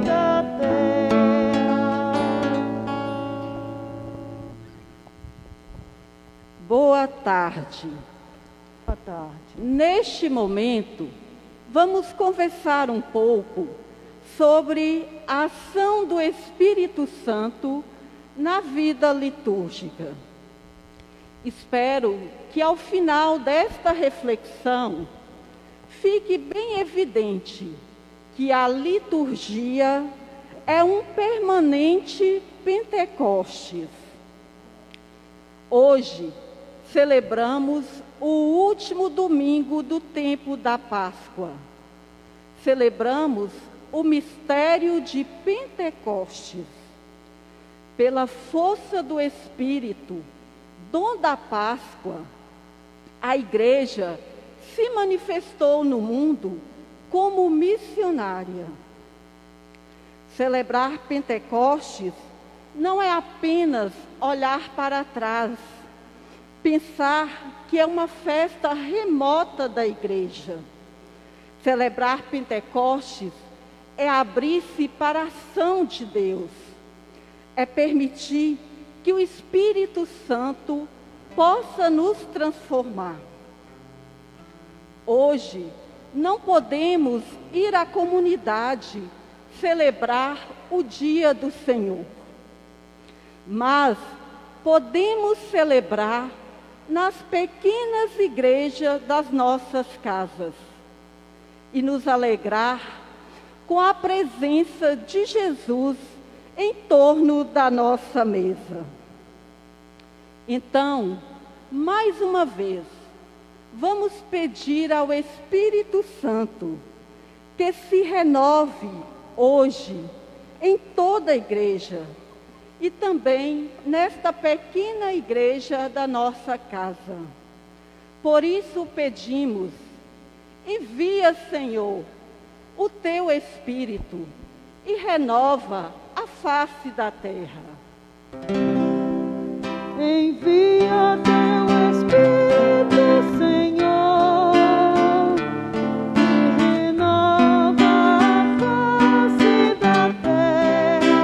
da terra. Boa tarde. Boa tarde. Neste momento, vamos conversar um pouco sobre a ação do Espírito Santo na vida litúrgica. Espero que ao final desta reflexão fique bem evidente que a liturgia é um permanente Pentecostes. Hoje celebramos o último domingo do tempo da Páscoa. Celebramos o mistério de Pentecostes. Pela força do Espírito, dom da Páscoa, a Igreja se manifestou no mundo como missionária. Celebrar Pentecostes não é apenas olhar para trás, pensar que é uma festa remota da Igreja. Celebrar Pentecostes é abrir-se para a ação de Deus, é permitir que o Espírito Santo possa nos transformar. Hoje, não podemos ir à comunidade celebrar o dia do Senhor, mas podemos celebrar nas pequenas igrejas das nossas casas e nos alegrar com a presença de Jesus em torno da nossa mesa. Então, mais uma vez, vamos pedir ao Espírito Santo que se renove hoje em toda a igreja e também nesta pequena igreja da nossa casa. Por isso pedimos, envia, Senhor, o teu Espírito e renova a face da terra. Envia teu Espírito, Senhor, e renova a face da terra.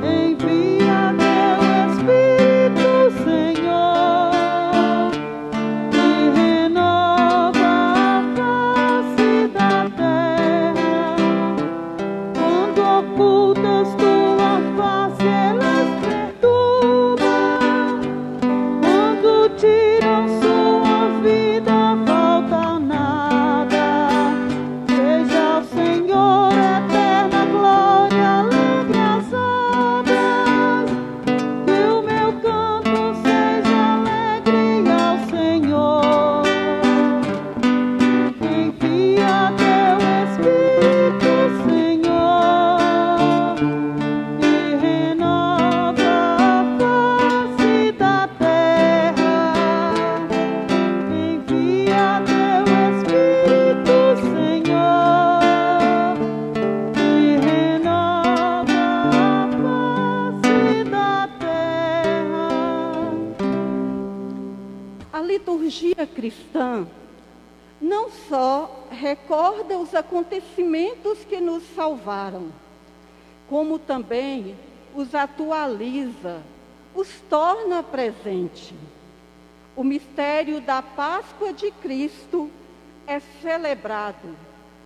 Envia teu Espírito, Senhor, e renova a face da terra. Quando ocultas tua face, elas perturbam. Quando tiram sua vida, falta nada. Seja o Senhor eterna glória, alegre as obras. Que o meu canto seja alegre ao Senhor. Envia teu Espírito, Senhor, e renova a face da terra. Envia teu Espírito, Senhor, e renova a face da terra. A liturgia cristã não só recorda os acontecimentos que nos salvaram, como também os atualiza, os torna presente. O mistério da Páscoa de Cristo é celebrado,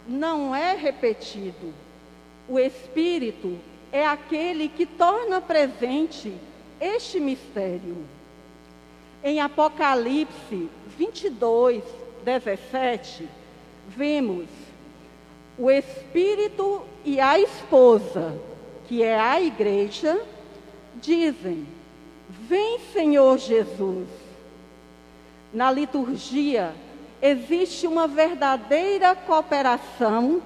não é repetido. O Espírito é aquele que torna presente este mistério. Em Apocalipse 22, 17, vemos o Espírito e a esposa, que é a igreja, dizem: vem, Senhor Jesus. Na liturgia, existe uma verdadeira cooperação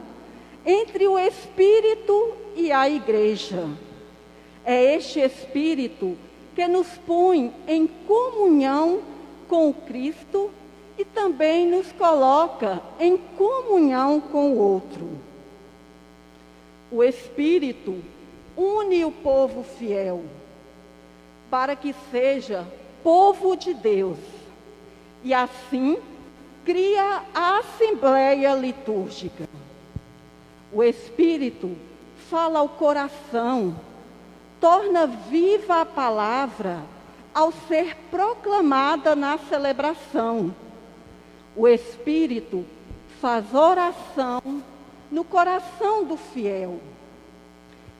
entre o Espírito e a igreja. É este Espírito que nos põe em comunhão com o Cristo e também nos coloca em comunhão com o outro. O Espírito une o povo fiel para que seja povo de Deus e assim cria a Assembleia Litúrgica. O Espírito fala ao coração, torna viva a palavra ao ser proclamada na celebração. O Espírito faz oração no coração do fiel,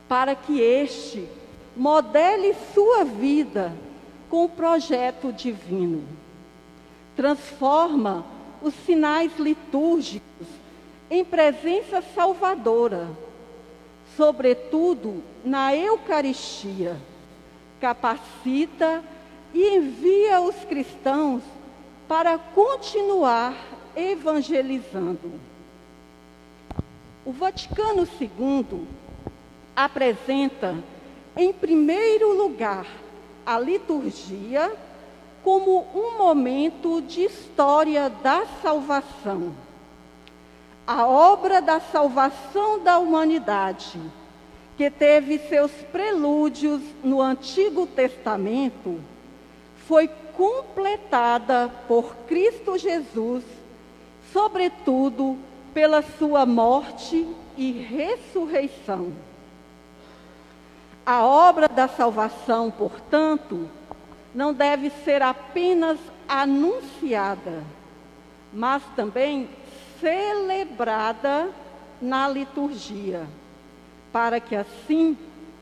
para que este modele sua vida com o projeto divino. Transforma os sinais litúrgicos em presença salvadora, sobretudo na Eucaristia. Capacita e envia os cristãos para continuar evangelizando. O Vaticano II apresenta, em primeiro lugar, a liturgia como um momento de história da salvação. A obra da salvação da humanidade, que teve seus prelúdios no Antigo Testamento, foi completada por Cristo Jesus, sobretudo pela sua morte e ressurreição. A obra da salvação, portanto, não deve ser apenas anunciada, mas também celebrada na liturgia, para que assim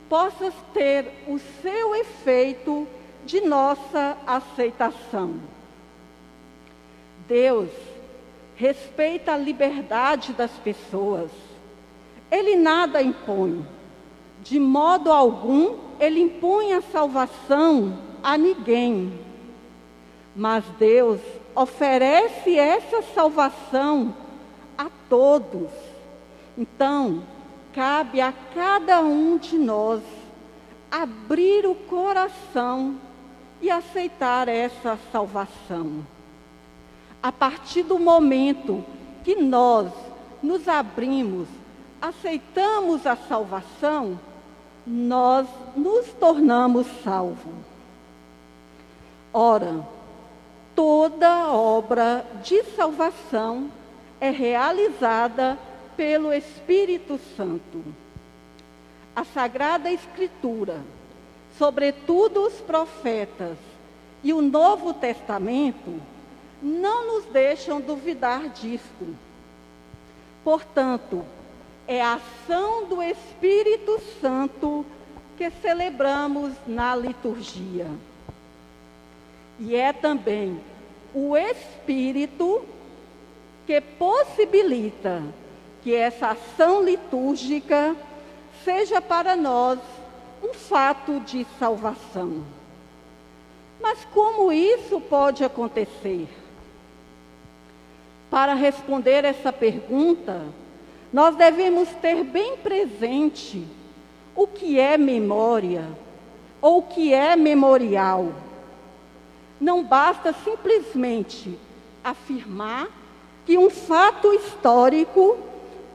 possa ter o seu efeito de nossa aceitação. Deus respeita a liberdade das pessoas. Ele nada impõe. De modo algum, ele impõe a salvação a ninguém. Mas Deus oferece essa salvação a todos. Então, cabe a cada um de nós abrir o coração e aceitar essa salvação. A partir do momento que nós nos abrimos, aceitamos a salvação, nós nos tornamos salvos. Ora, toda obra de salvação é realizada pelo Espírito Santo. A Sagrada Escritura, sobretudo os profetas e o Novo Testamento, não nos deixam duvidar disto. Portanto, é a ação do Espírito Santo que celebramos na liturgia. E é também o Espírito que possibilita que essa ação litúrgica seja para nós um fato de salvação. Mas como isso pode acontecer? Para responder essa pergunta, nós devemos ter bem presente o que é memória ou o que é memorial. Não basta simplesmente afirmar que um fato histórico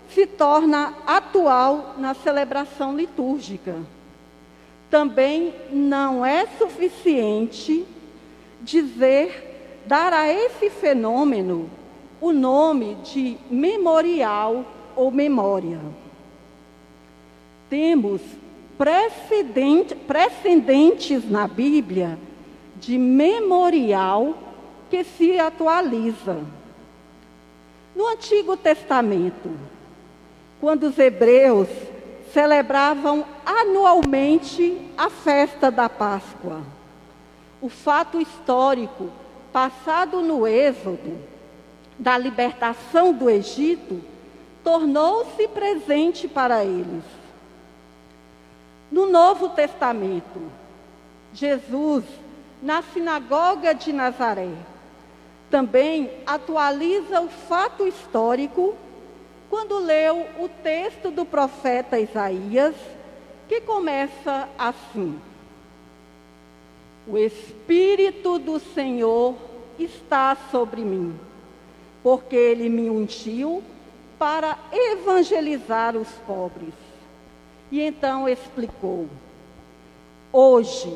se torna atual na celebração litúrgica. Também não é suficiente dar a esse fenômeno o nome de memorial ou memória. Temos precedentes na Bíblia de memorial que se atualiza. No Antigo Testamento, quando os hebreus celebravam anualmente a festa da Páscoa, o fato histórico passado no Êxodo, da libertação do Egito, tornou-se presente para eles. No Novo Testamento, Jesus, na sinagoga de Nazaré, também atualiza o fato histórico quando leu o texto do profeta Isaías, que começa assim: O Espírito do Senhor está sobre mim, porque Ele me ungiu para evangelizar os pobres. E então explicou: Hoje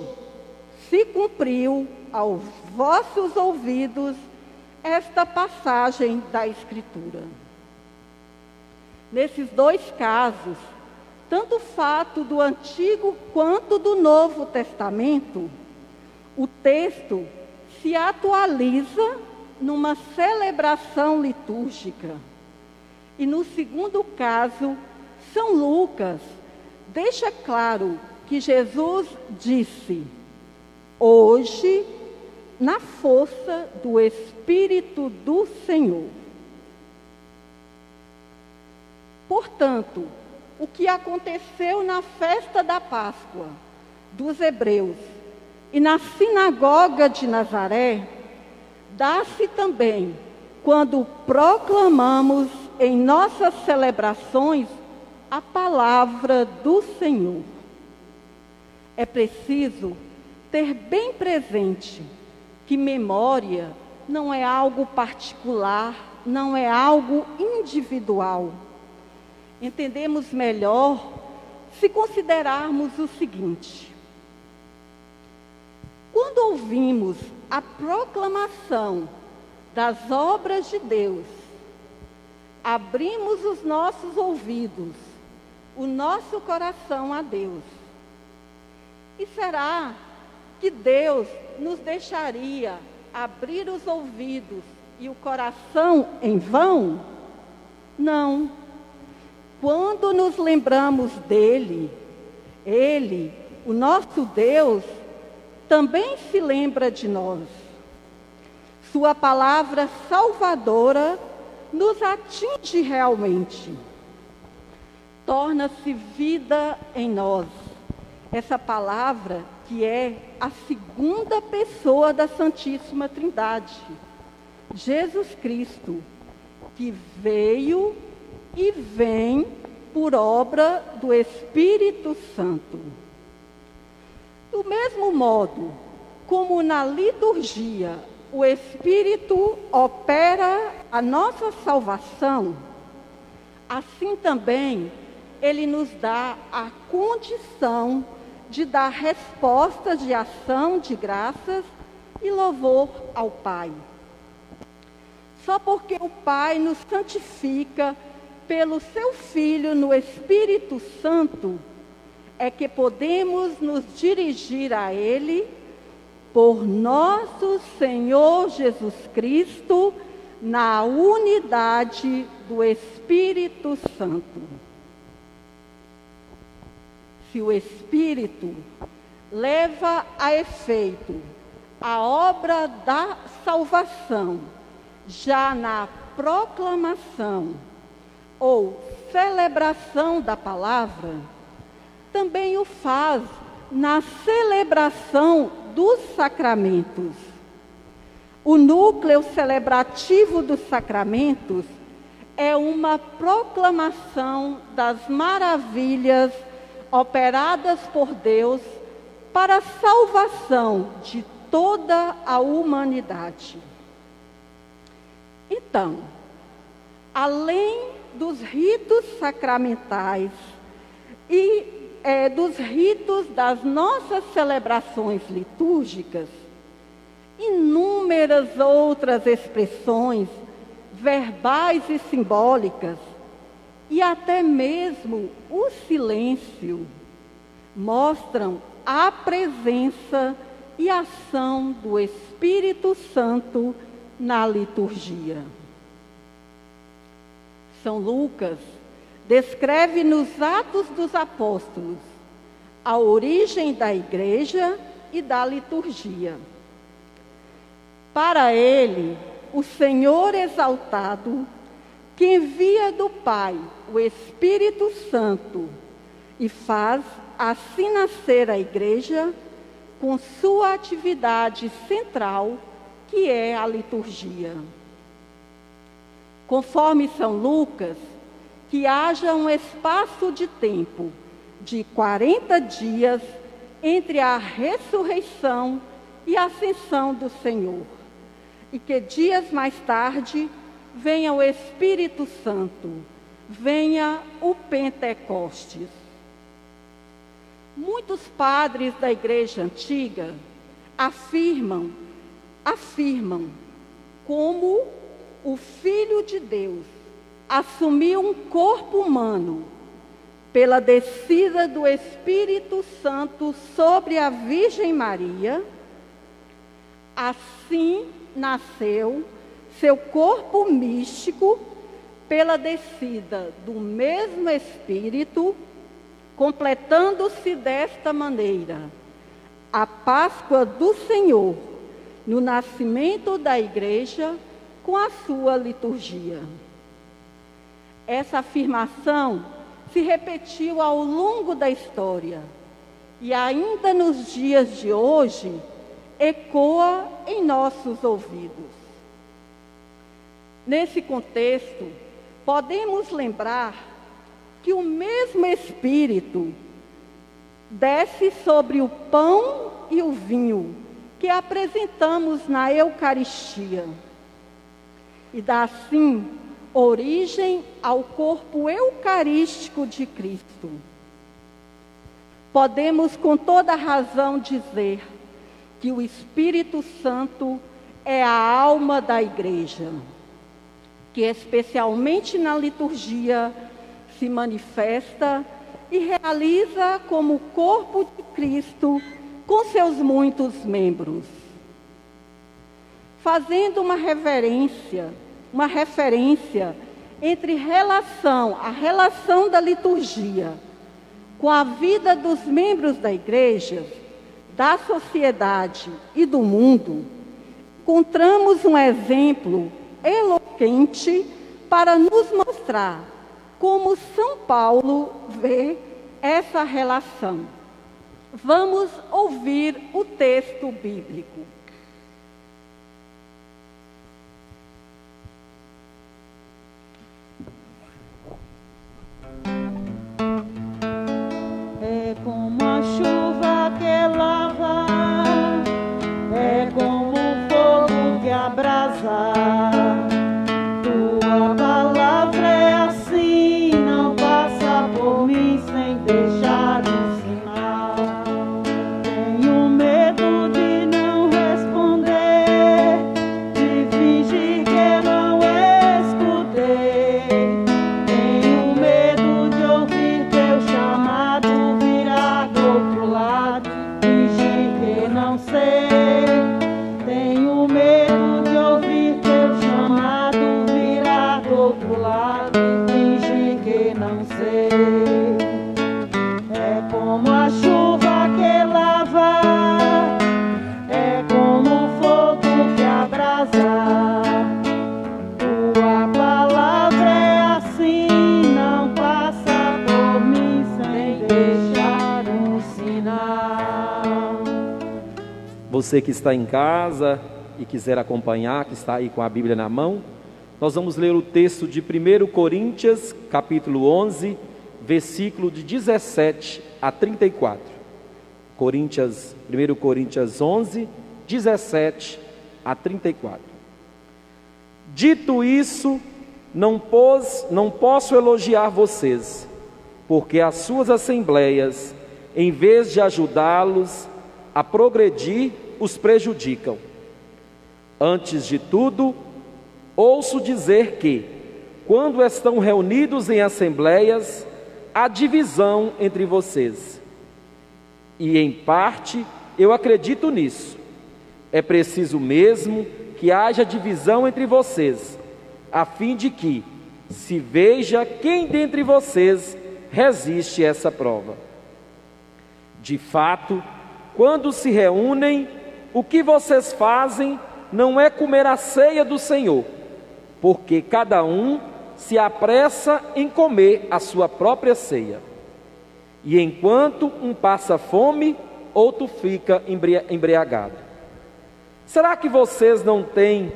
se cumpriu aos vossos ouvidos esta passagem da Escritura. Nesses dois casos, tanto o fato do Antigo quanto do Novo Testamento, o texto se atualiza numa celebração litúrgica. E no segundo caso, São Lucas deixa claro que Jesus disse: hoje, na força do Espírito do Senhor. Portanto, o que aconteceu na festa da Páscoa dos hebreus e na sinagoga de Nazaré, dá-se também quando proclamamos em nossas celebrações a palavra do Senhor. É preciso ter bem presente que memória não é algo particular, não é algo individual. Entendemos melhor se considerarmos o seguinte: quando ouvimos a proclamação das obras de Deus, abrimos os nossos ouvidos, o nosso coração a Deus. E será que Deus nos deixaria abrir os ouvidos e o coração em vão? Não. Quando nos lembramos dele, ele, o nosso Deus, também se lembra de nós. Sua palavra salvadora nos atinge realmente. Torna-se vida em nós. Essa palavra que é a segunda pessoa da Santíssima Trindade, Jesus Cristo, que veio e vem por obra do Espírito Santo. Do mesmo modo como na liturgia o Espírito opera a nossa salvação, assim também ele nos dá a condição de dar resposta de ação de graças e louvor ao Pai. Só porque o Pai nos santifica pelo seu Filho no Espírito Santo, é que podemos nos dirigir a Ele por nosso Senhor Jesus Cristo, na unidade do Espírito Santo. Se o Espírito leva a efeito a obra da salvação, já na proclamação ou celebração da palavra, também o faz na celebração dos sacramentos. O núcleo celebrativo dos sacramentos é uma proclamação das maravilhas operadas por Deus para a salvação de toda a humanidade. Então, além dos ritos sacramentais e dos ritos das nossas celebrações litúrgicas, inúmeras outras expressões verbais e simbólicas, e até mesmo o silêncio, mostram a presença e ação do Espírito Santo na liturgia. São Lucas descreve nos Atos dos Apóstolos a origem da igreja e da liturgia. Para ele, o Senhor exaltado, que envia do Pai o Espírito Santo e faz assim nascer a igreja com sua atividade central, que é a liturgia. Conforme São Lucas, que haja um espaço de tempo de 40 dias entre a ressurreição e a ascensão do Senhor, e que dias mais tarde venha o Espírito Santo, venha o Pentecostes. Muitos padres da Igreja Antiga afirmam como o Filho de Deus assumiu um corpo humano pela descida do Espírito Santo sobre a Virgem Maria, assim nasceu seu corpo místico pela descida do mesmo Espírito, completando-se desta maneira a Páscoa do Senhor, no nascimento da Igreja, com a sua liturgia. Essa afirmação se repetiu ao longo da história e ainda nos dias de hoje ecoa em nossos ouvidos. Nesse contexto, podemos lembrar que o mesmo Espírito desce sobre o pão e o vinho que apresentamos na Eucaristia e dá assim origem ao corpo eucarístico de Cristo. Podemos com toda razão dizer que o Espírito Santo é a alma da Igreja, que especialmente na liturgia se manifesta e realiza como o corpo de Cristo com seus muitos membros. Fazendo uma referência entre a relação da liturgia com a vida dos membros da Igreja, da sociedade e do mundo, encontramos um exemplo eloquente para nos mostrar como São Paulo vê essa relação. Vamos ouvir o texto bíblico. É como a chuva que lava, é como o fogo que abrasa. Tua palavra é assim, não passa por mim sem deixar um sinal. Tenho medo de não responder, de fingir que não escutei. Tenho medo de ouvir teu chamado, virar do outro lado, fingir que não sei. Tenho medo de ouvir teu chamado, virar do outro lado, fingir que não sei. É como a chuva que lava, é como o fogo que abrasa. Tua palavra é assim, não passa por mim sem deixar um sinal. Você que está em casa e quiser acompanhar, que está aí com a Bíblia na mão, nós vamos ler o texto de 1 Coríntios, capítulo 11, versículo de 17 a 34. 1 Coríntios 11, 17 a 34. Dito isso, não posso elogiar vocês, porque as suas assembleias, em vez de ajudá-los a progredir, os prejudicam. Antes de tudo, ouço dizer que, quando estão reunidos em assembleias, há divisão entre vocês. E, em parte, eu acredito nisso. É preciso mesmo que haja divisão entre vocês, a fim de que se veja quem dentre vocês resiste a essa prova. De fato, quando se reúnem, o que vocês fazem não é comer a ceia do Senhor, porque cada um se apressa em comer a sua própria ceia. E enquanto um passa fome, outro fica embriagado. Será que vocês não têm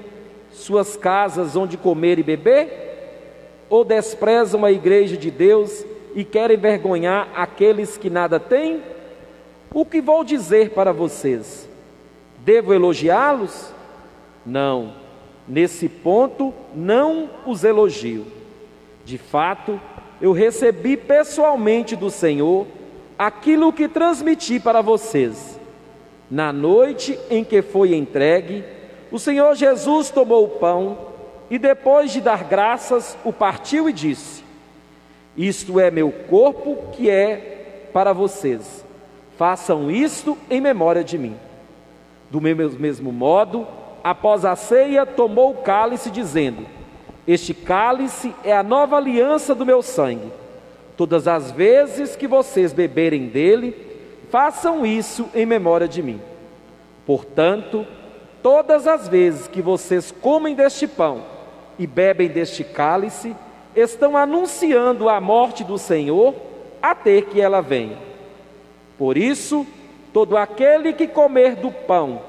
suas casas onde comer e beber? Ou desprezam a igreja de Deus e querem envergonhar aqueles que nada têm? O que vou dizer para vocês? Devo elogiá-los? Não, nesse ponto não os elogio. De fato, eu recebi pessoalmente do Senhor aquilo que transmiti para vocês. Na noite em que foi entregue, o Senhor Jesus tomou o pão e depois de dar graças, o partiu e disse: isto é meu corpo que é para vocês. Façam isto em memória de mim. Do mesmo modo, após a ceia, tomou o cálice, dizendo: este cálice é a nova aliança do meu sangue. Todas as vezes que vocês beberem dele, façam isso em memória de mim. Portanto, todas as vezes que vocês comem deste pão e bebem deste cálice, estão anunciando a morte do Senhor até que ela venha. Por isso, todo aquele que comer do pão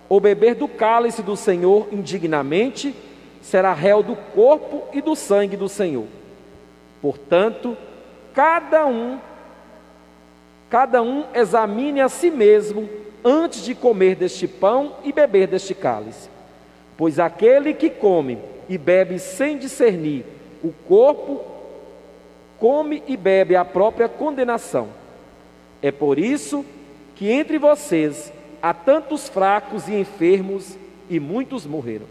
ou beber do cálice do Senhor indignamente, será réu do corpo e do sangue do Senhor. Portanto, cada um examine a si mesmo antes de comer deste pão e beber deste cálice. Pois aquele que come e bebe sem discernir o corpo, come e bebe a própria condenação. É por isso que entre vocês há tantos fracos e enfermos, e muitos morreram.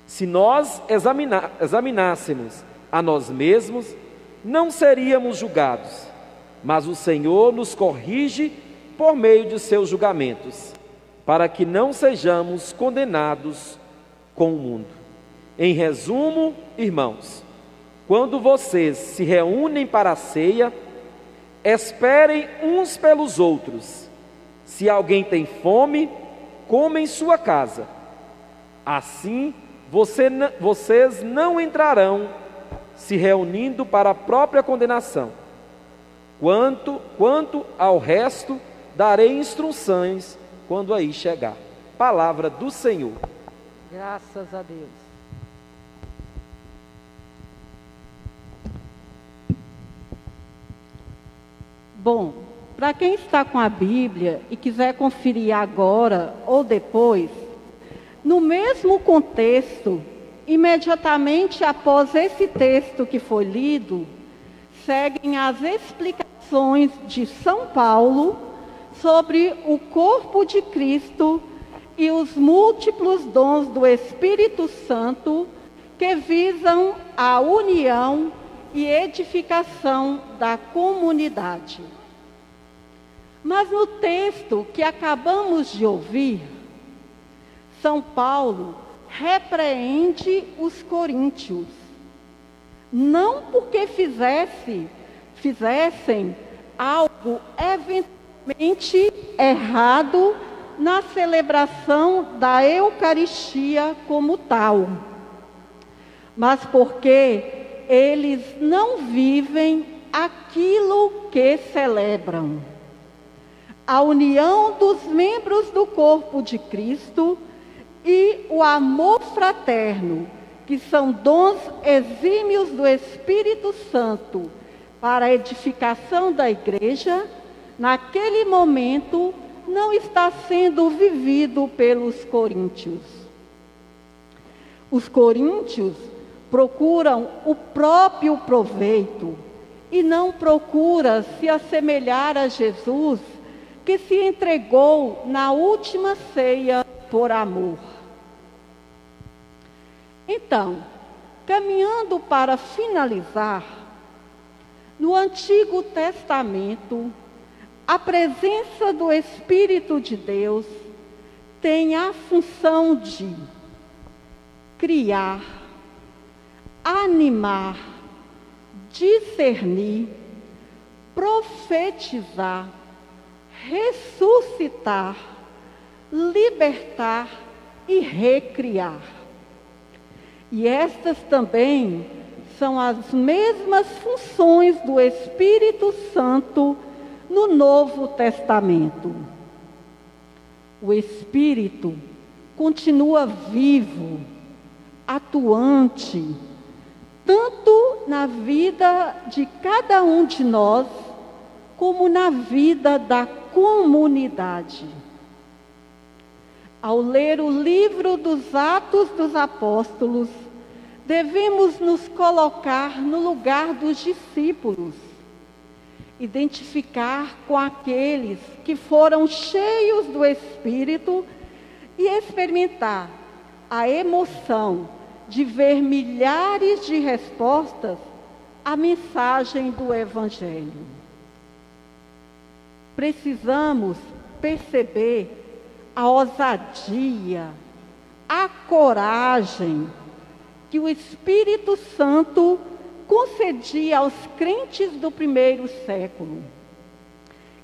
Se nós examinássemos a nós mesmos, não seríamos julgados, mas o Senhor nos corrige por meio de seus julgamentos, para que não sejamos condenados com o mundo. Em resumo, irmãos, quando vocês se reúnem para a ceia, esperem uns pelos outros. Se alguém tem fome, coma em sua casa. Assim, vocês não entrarão se reunindo para a própria condenação. Quanto ao resto, darei instruções quando aí chegar. Palavra do Senhor. Graças a Deus. Bom, para quem está com a Bíblia e quiser conferir agora ou depois, no mesmo contexto, imediatamente após esse texto que foi lido, seguem as explicações de São Paulo sobre o corpo de Cristo e os múltiplos dons do Espírito Santo que visam a união e edificação da comunidade. Mas no texto que acabamos de ouvir, São Paulo repreende os coríntios, não porque fizessem algo eventualmente errado na celebração da Eucaristia como tal, mas porque eles não vivem aquilo que celebram. A união dos membros do corpo de Cristo e o amor fraterno, que são dons exímios do Espírito Santo para a edificação da igreja, naquele momento não está sendo vivido pelos coríntios. Os coríntios procuram o próprio proveito e não procuram se assemelhar a Jesus, que se entregou na última ceia por amor. Então, caminhando para finalizar, no Antigo Testamento, a presença do Espírito de Deus tem a função de criar, animar, discernir, profetizar, ressuscitar, libertar e recriar. E estas também são as mesmas funções do Espírito Santo no Novo Testamento. O Espírito continua vivo, atuante, tanto na vida de cada um de nós, como na vida da comunidade. Ao ler o livro dos Atos dos Apóstolos, devemos nos colocar no lugar dos discípulos, identificar com aqueles que foram cheios do Espírito e experimentar a emoção de ver milhares de respostas à mensagem do Evangelho. Precisamos perceber a ousadia, a coragem que o Espírito Santo concedia aos crentes do primeiro século,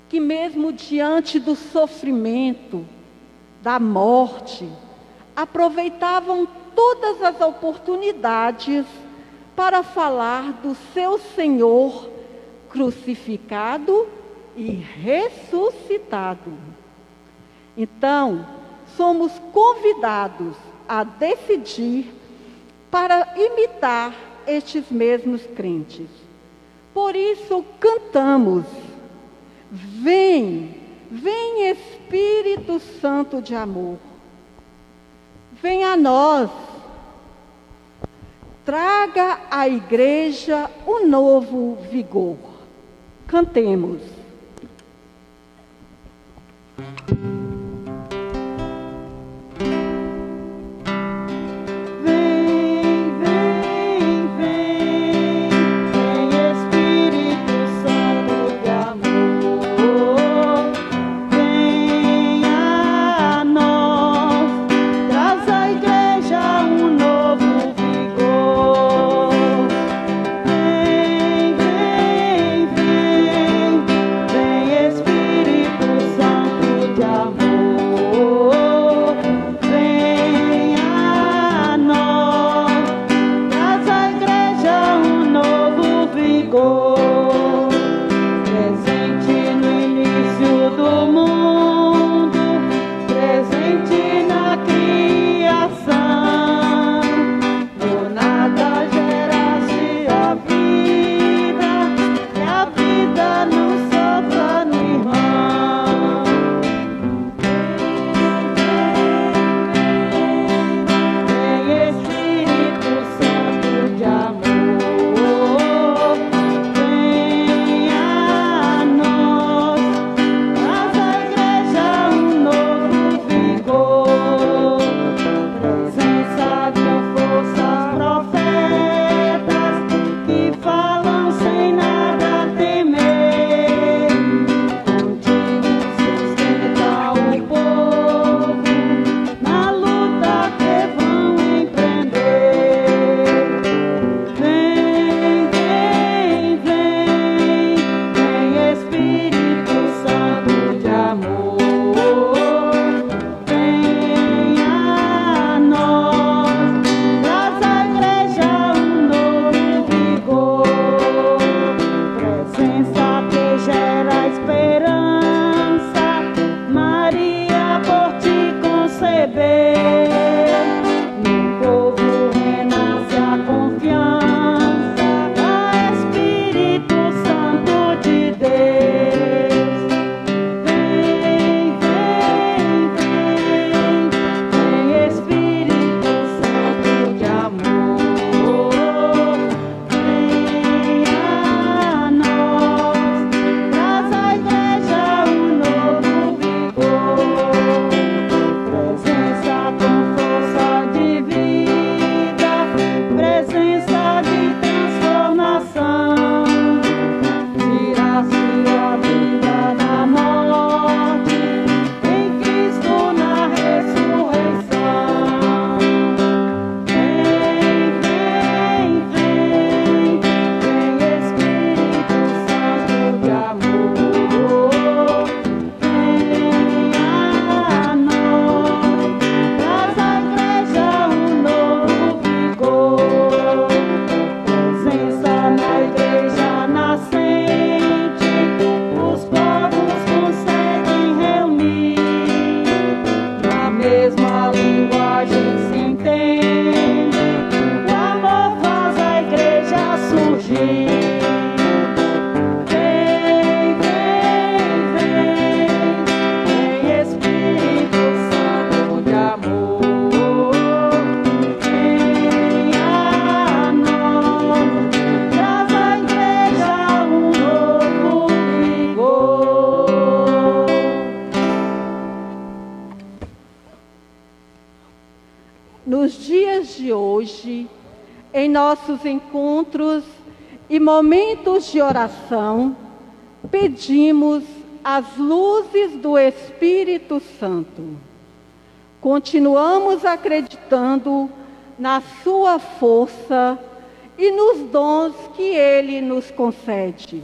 que mesmo diante do sofrimento, da morte, aproveitavam todas as oportunidades para falar do seu Senhor crucificado e ressuscitado. Então, somos convidados a decidir para imitar estes mesmos crentes. Por isso cantamos: vem, vem Espírito Santo de amor, vem a nós, traga à igreja um novo vigor. Cantemos. Espírito Santo de amor. de hoje, em nossos encontros e momentos de oração, pedimos as luzes do Espírito Santo. Continuamos acreditando na sua força e nos dons que Ele nos concede.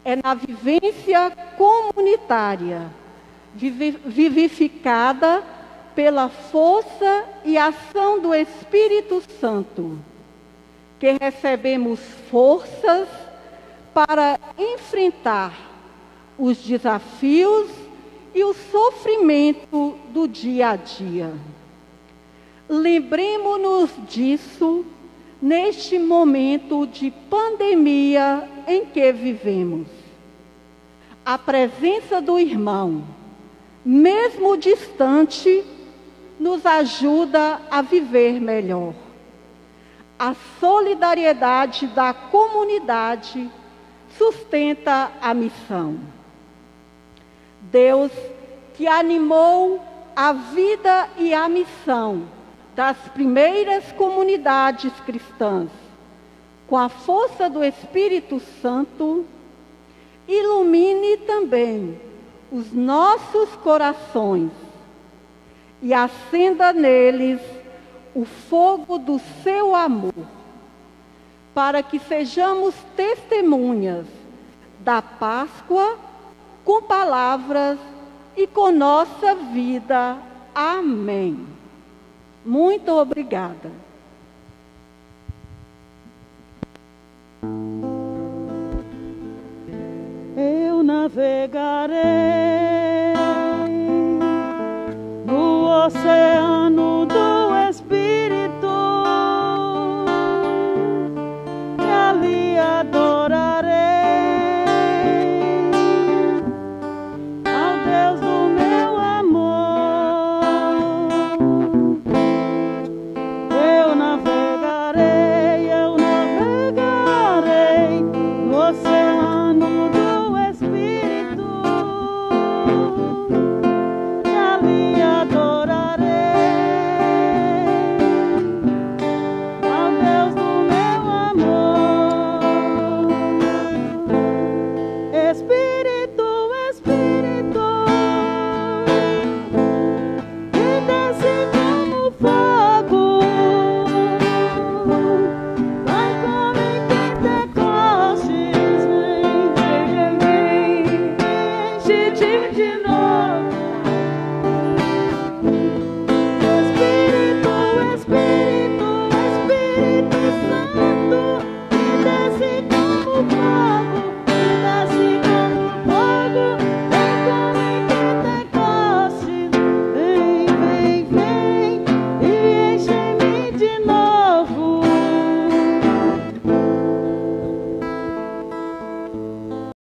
É na vivência comunitária, vivificada pela força e ação do Espírito Santo, que recebemos forças para enfrentar os desafios e o sofrimento do dia a dia. Lembremos-nos disso neste momento de pandemia em que vivemos. A presença do irmão, mesmo distante, nos ajuda a viver melhor. A solidariedade da comunidade sustenta a missão. Deus, que animou a vida e a missão das primeiras comunidades cristãs, com a força do Espírito Santo, ilumine também os nossos corações e acenda neles o fogo do seu amor, para que sejamos testemunhas da Páscoa com palavras e com nossa vida. Amém. Muito obrigada. Eu navegarei